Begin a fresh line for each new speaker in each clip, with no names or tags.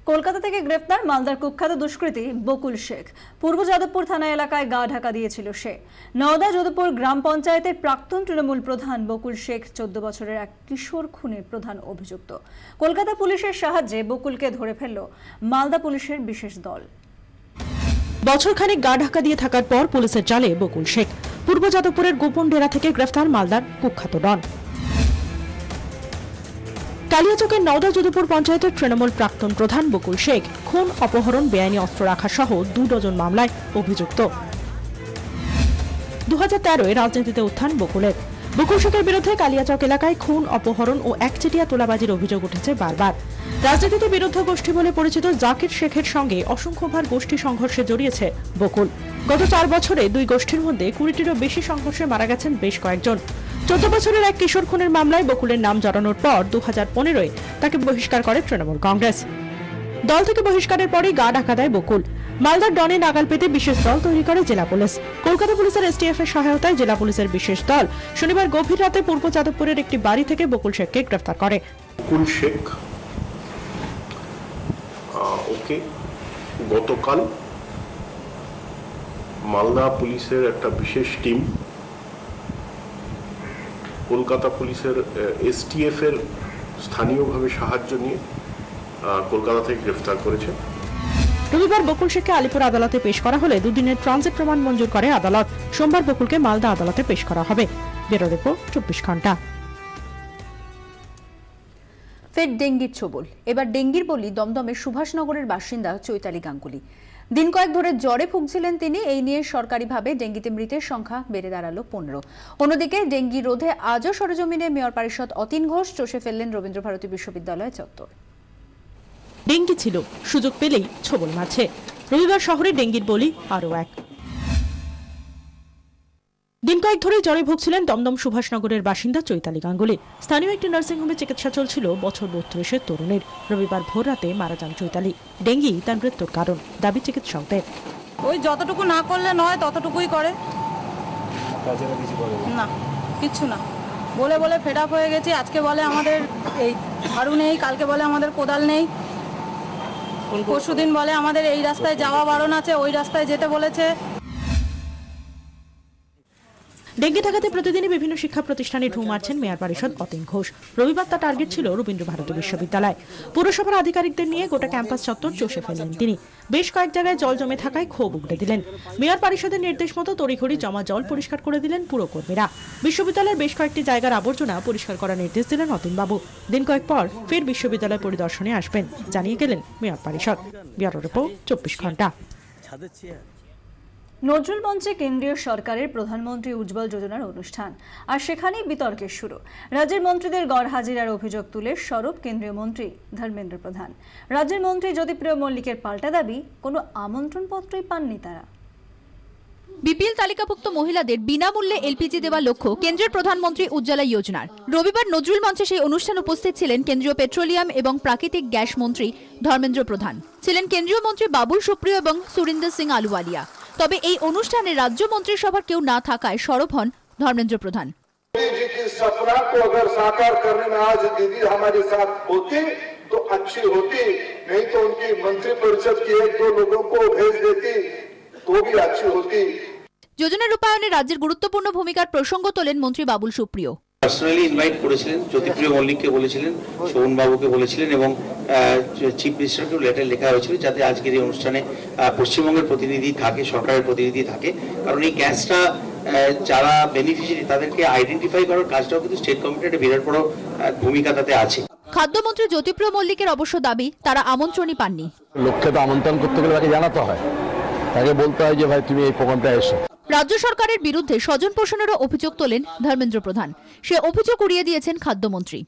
কলকাতা থেকে গ্রেফতার মালদার কুখ্যাত দুষ্কৃতী বকুল শেখ। পূর্ব যাদবপুর থানা এলাকায় গা ঢাকা দিয়েছিল সে। নওদা যাদবপুর গ্রাম পঞ্চায়েতের প্রাক্তন তৃণমূল প্রধান বকুল শেখ 14 বছরের এক কিশোর খুনে প্রধান অভিযুক্ত। কলকাতা পুলিশের সাহায্যে বকুলকে ধরে ফেলল মালদা পুলিশের বিশেষ দল।
বছরখানেক গা ঢাকা দিয়ে থাকার পর পুলিশের জালে বকুল শেখ। পূর্ব যাদবপুরের গোপন ডেরা থেকে গ্রেফতার মালদার কুখ্যাত ডন। কালিয়াচকের নওদা যাদবপুর পঞ্চায়েতের তৃণমূল প্রাক্তন প্রধান বকুল শেখ খুন, অপহরণ, বেআইনি অস্ত্র রাখা সহ 2 ডজন মামলায় অভিযুক্ত। 2013-এ রাজনীতিতে উত্থান বকুলের। বকুল শেখের বিরুদ্ধে কালিয়াচক এলাকায় খুন, অপহরণ ও একচেটিয়া তোলাবাজির অভিযোগ উঠেছে বারবার। রাজনীতিতে বিরুদ্ধ গোষ্ঠী বলে পরিচিত জাকির শেখের সঙ্গে অসংখ্যবার গোষ্ঠী সংঘর্ষে জড়িয়েছে বকুল। গত 4 বছরে 2 গোষ্ঠীর মধ্যে 20টিরও বেশি সংঘর্ষে মারা গেছেন বেশ কয়েকজন। 14 বছরের এক কিশোর খুনের মামলায় বকুলের নাম জড়ানোর পর 2015-এ তাকে বহিষ্কার করে তৃণমূল কংগ্রেস। দল থেকে বহিষ্কারের পরই গা ঢাকা দেয় বকুল। মালদার ডনে নাগাল পেতে বিশেষ দল তৈরি করে জেলা পুলিশ। কলকাতা পুলিশের STF এর সহায়তায় জেলা পুলিশের বিশেষ দল শনিবার গভীর রাতে পূর্ব যাদবপুরের একটি বাড়ি থেকে বকুল শেখকে গ্রেফতার করে।
বকুল শেখ ওকে গতকাল মালদা পুলিশের একটা বিশেষ টিম কলকাতা পুলিশের STF এর স্থানীয়ভাবে সাহায্য নিয়ে কলকাতা থেকে গ্রেফতার করেছে।
রবিবার বকুল শেখকে আলিপুর আদালতে পেশ করা হলে 2 দিনের ট্রানজিট প্রমাণ মঞ্জুর করে আদালত। সোমবার বকুলকে মালদা আদালতে পেশ করা হবে। ব্যুরো রিপোর্ট 24 ঘন্টা।
ফের ডেঙ্গির ছোবল। এবার ডেঙ্গির বলি দমদমের সুভাষনগরের বাসিন্দা চৈতালি গাঙ্গুলি। দিন কয়েক ধরে জ্বরে ভুগছিলেন তিনি। এই নিয়ে সরকারিভাবে ডেঙ্গিতে মৃতের সংখ্যা বেড়ে দাঁড়ালো 15। অন্যদিকে ডেঙ্গি রোধে আজও সরেজমিনে মেয়র পরিষদ অতীন ঘোষ চষে ফেললেন রবীন্দ্রভারতী বিশ্ববিদ্যালয় চত্বর।
ডেঙ্গি ছিল, সুযোগ পেলেই ছোবল মারছে। রবিবার শহরে ডেঙ্গির বলি আরও এক। দিন কয়েক ধরে জ্বরে ভুগছিলেন দমদম সুভাষনগরের বাসিন্দা চৈতালি গাঙ্গুলি। স্থানীয় একটি নার্সিংহোমে চিকিৎসা চলছিল বছর 32-এর তরুণীর। রবিবার ভোর রাতে মারা যান চৈতালি। ডেঙ্গি তার মৃত্যুর কারণ, দাবি চিকিৎসকদের।
ওই যতটুকু না করলে নয় ততটুকুই করে, না কিচ্ছু না। বলে বলে ফেড আপ হয়ে গেছি। আজকে বলে আমাদের এই ঝাড়ু নেই, কালকে বলে আমাদের কোদাল নেই, পরশুদিন বলে আমাদের এই রাস্তায় যাওয়া বারণ আছে, ওই রাস্তায় যেতে বলেছে।
ডেঙ্গি ঠেকাতে প্রতিদিনই বিভিন্ন শিক্ষা প্রতিষ্ঠানে ঢু মারছেন মেয়র পরিষদ অতীন ঘোষ। রবিবার তার টার্গেট ছিল রবীন্দ্রভারতী বিশ্ববিদ্যালয়। পুরসভার আধিকারিকদের নিয়ে গোটা ক্যাম্পাস চত্বর চষে ফেললেন তিনি। বেশ কয়েক জায়গায় জল জমে থাকায় ক্ষোভ উগড়ে দিলেন। মেয়র পরিষদের নির্দেশ মতো তড়িঘড়ি জমা জল পরিষ্কার করে দিলেন পুরকর্মীরা। বিশ্ববিদ্যালয়ের বেশ কয়েকটি জায়গার আবর্জনা পরিষ্কার করার নির্দেশ দিলেন অতীনবাবু। দিন কয়েক পর ফের বিশ্ববিদ্যালয় পরিদর্শনে আসবেন জানিয়ে গেলেন মেয়র পরিষদ। ব্যুরো রিপোর্ট 24 ঘন্টা।
নজরুল মঞ্চে কেন্দ্রীয় সরকারের প্রধানমন্ত্রী উজ্জ্বল যোজনার অনুষ্ঠান, আর সেখানেই বিতর্কের শুরু। রাজ্যের মন্ত্রীদের গড়হাজিরার অভিযোগ তুলে সরব কেন্দ্রীয় মন্ত্রী ধর্মেন্দ্র প্রধান। রাজ্যের মন্ত্রী জ্যোতিপ্রিয় মল্লিকের পাল্টা দাবি, কোনো আমন্ত্রণপত্রই পাননি তারা।
বিপিএল তালিকাভুক্ত মহিলাদের বিনামূল্যে LPG দেওয়ার লক্ষ্য কেন্দ্রের প্রধানমন্ত্রী উজ্জ্বলা যোজনার। রবিবার নজরুল মঞ্চে সেই অনুষ্ঠান উপস্থিত ছিলেন কেন্দ্রীয় পেট্রোলিয়াম এবং প্রাকৃতিক গ্যাস মন্ত্রী ধর্মেন্দ্র প্রধান, ছিলেন কেন্দ্রীয় মন্ত্রী বাবুল সুপ্রিয় এবং সুরিন্দর সিং আলুওয়ালিয়া। তবে এই অনুষ্ঠানে রাজ্য মন্ত্রিসভার কেউ না থাকায় সরব হন ধর্মেন্দ্র প্রধান।
तो अच्छी होती, नहीं तो उनकी मंत्रिपरिषद की 1-2 लोगों को भेज देती तो भी अच्छी होती।
যোজনা রূপায়ণে রাজ্যের গুরুত্বপূর্ণ ভূমিকার প্রসঙ্গ তোলেন মন্ত্রী বাবুল সুপ্রিয়।
পার্সোনালি ইনভাইট করেছিলেন, জ্যোতিপ্রিয় মল্লিককে বলেছিলেন, শোভন বাবুকে বলেছিলেন এবং চিফ মিনিস্টারকেও লেটার লেখা হয়েছিল যাতে আজকের এই অনুষ্ঠানে পশ্চিমবঙ্গের প্রতিনিধি থাকে, সরকারের প্রতিনিধি থাকে। কারণ এই গ্যাসটা যারা বেনিফিশিয়ারি তাদেরকে আইডেন্টিফাই করার কাজটাও কিন্তু স্টেট কমিটির বিরাট বড় ভূমিকা তাতে আছে।
খাদ্যমন্ত্রী জ্যোতিপ্রিয় মল্লিকের অবশ্য দাবি তারা আমন্ত্রণই পাননি।
লোককে তো আমন্ত্রণ করতে গেলে তাকে জানাতে হয়, তাকে বলতে হয় যে ভাই তুমি এই প্রোগ্রামটা এসো।
রাজ্য সরকারের বিরুদ্ধে স্বজন পোষণেরও অভিযোগ তোলেন ধর্মেন্দ্র প্রধান। সে অভিযোগ উড়িয়ে দিয়েছেন খাদ্যমন্ত্রী।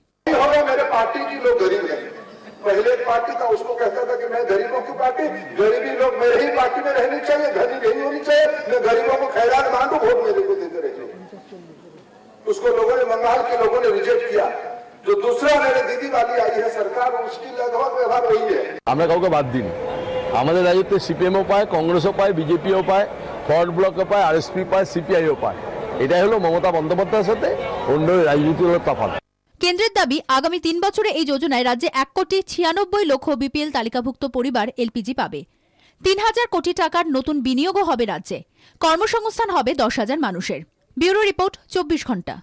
पहले पार्टी था उसको कहता था कि मैं गरीबों की पार्टी, गरीबी लोग मेरे ही पार्टी में रहनी चाहिए, धनी नहीं होनी चाहिए, मैं गरीबों को खैरात मांगू, वोट मेरे को देते रहे। उसको लोगों ने, बंगाल के लोगों ने रिजेक्ट किया। जो दूसरा मेरे दीदी वाली आई है सरकार, उसकी लगभग व्यवहार वही है।
আমরা কাউকে বাদ দিন, আমাদের রাজ্যে CPM-ও পায়, কংগ্রেসও পায়, বিজেপিও পায়, ফরওয়ার্ড ব্লকও পায়, RSP পায়, CPI-ও পায়। এটাই হলো মমতা বন্দ্যোপাধ্যায়ের সাথে অন্য রাজনীতি হলো তফাৎ।
কেন্দ্রের দাবি আগামী 3 বছরে এই যোজনায় রাজ্যে 1,96,00,000 বিপিএল তালিকাভুক্ত পরিবার এলপিজি পাবে। 3,000 কোটি টাকার নতুন বিনিয়োগও হবে রাজ্যে। কর্মসংস্থান হবে 10,000 মানুষের। ব্যুরো রিপোর্ট 24 ঘন্টা।